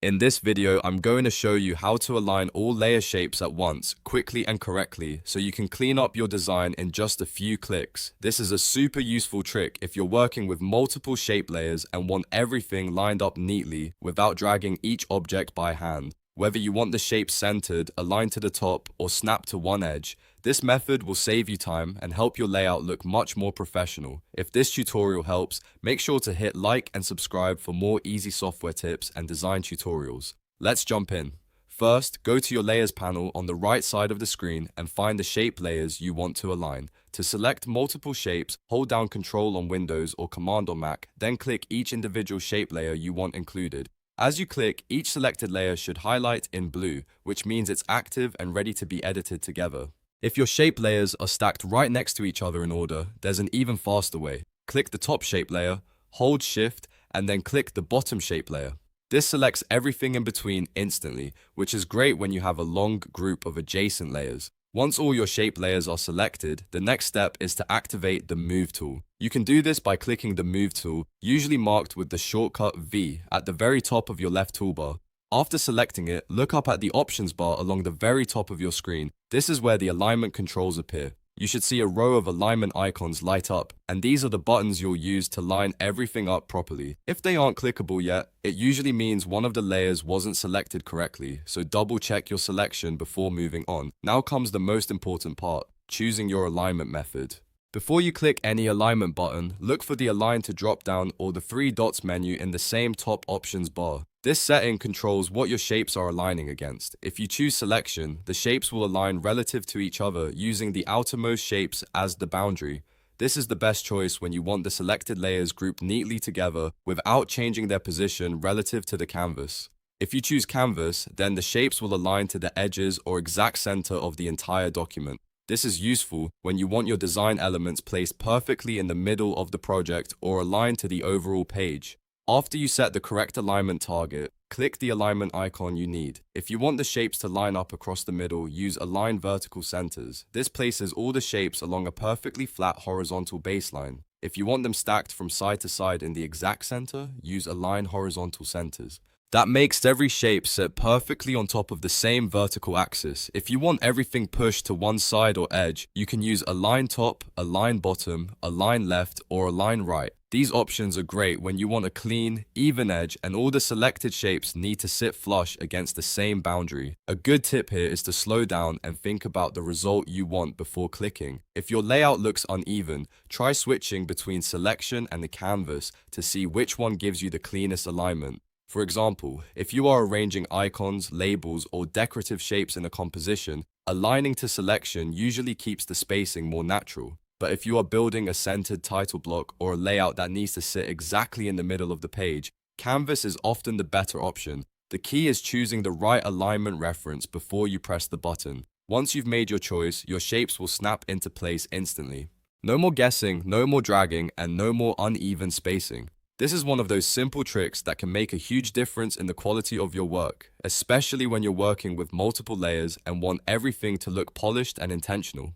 In this video, I'm going to show you how to align all layer shapes at once, quickly and correctly, so you can clean up your design in just a few clicks. This is a super useful trick if you're working with multiple shape layers and want everything lined up neatly without dragging each object by hand. Whether you want the shape centered, aligned to the top, or snapped to one edge, this method will save you time and help your layout look much more professional. If this tutorial helps, make sure to hit like and subscribe for more easy software tips and design tutorials. Let's jump in. First, go to your layers panel on the right side of the screen and find the shape layers you want to align. To select multiple shapes, hold down Control on Windows or Command on Mac, then click each individual shape layer you want included. As you click, each selected layer should highlight in blue, which means it's active and ready to be edited together. If your shape layers are stacked right next to each other in order, there's an even faster way. Click the top shape layer, hold Shift, and then click the bottom shape layer. This selects everything in between instantly, which is great when you have a long group of adjacent layers. Once all your shape layers are selected, the next step is to activate the Move tool. You can do this by clicking the Move tool, usually marked with the shortcut V, at the very top of your left toolbar. After selecting it, look up at the options bar along the very top of your screen. This is where the alignment controls appear. You should see a row of alignment icons light up, and these are the buttons you'll use to line everything up properly. If they aren't clickable yet, it usually means one of the layers wasn't selected correctly, so double check your selection before moving on. Now comes the most important part, choosing your alignment method. Before you click any alignment button, look for the Align to drop down or the three dots menu in the same top options bar. This setting controls what your shapes are aligning against. If you choose selection, the shapes will align relative to each other using the outermost shapes as the boundary. This is the best choice when you want the selected layers grouped neatly together without changing their position relative to the canvas. If you choose canvas, then the shapes will align to the edges or exact center of the entire document. This is useful when you want your design elements placed perfectly in the middle of the project or aligned to the overall page. After you set the correct alignment target, click the alignment icon you need. If you want the shapes to line up across the middle, use Align Vertical Centers. This places all the shapes along a perfectly flat horizontal baseline. If you want them stacked from side to side in the exact center, use Align Horizontal Centers. That makes every shape sit perfectly on top of the same vertical axis. If you want everything pushed to one side or edge, you can use Align Top, Align Bottom, Align Left, or Align Right. These options are great when you want a clean, even edge and all the selected shapes need to sit flush against the same boundary. A good tip here is to slow down and think about the result you want before clicking. If your layout looks uneven, try switching between selection and the canvas to see which one gives you the cleanest alignment. For example, if you are arranging icons, labels, or decorative shapes in a composition, aligning to selection usually keeps the spacing more natural. But if you are building a centered title block or a layout that needs to sit exactly in the middle of the page, canvas is often the better option. The key is choosing the right alignment reference before you press the button. Once you've made your choice, your shapes will snap into place instantly. No more guessing, no more dragging, and no more uneven spacing. This is one of those simple tricks that can make a huge difference in the quality of your work, especially when you're working with multiple layers and want everything to look polished and intentional.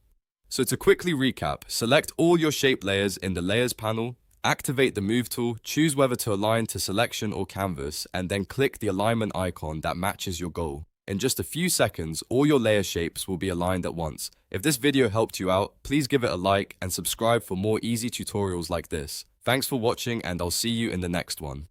So to quickly recap, select all your shape layers in the Layers panel, activate the Move tool, choose whether to align to selection or canvas, and then click the alignment icon that matches your goal. In just a few seconds, all your layer shapes will be aligned at once. If this video helped you out, please give it a like and subscribe for more easy tutorials like this. Thanks for watching, and I'll see you in the next one.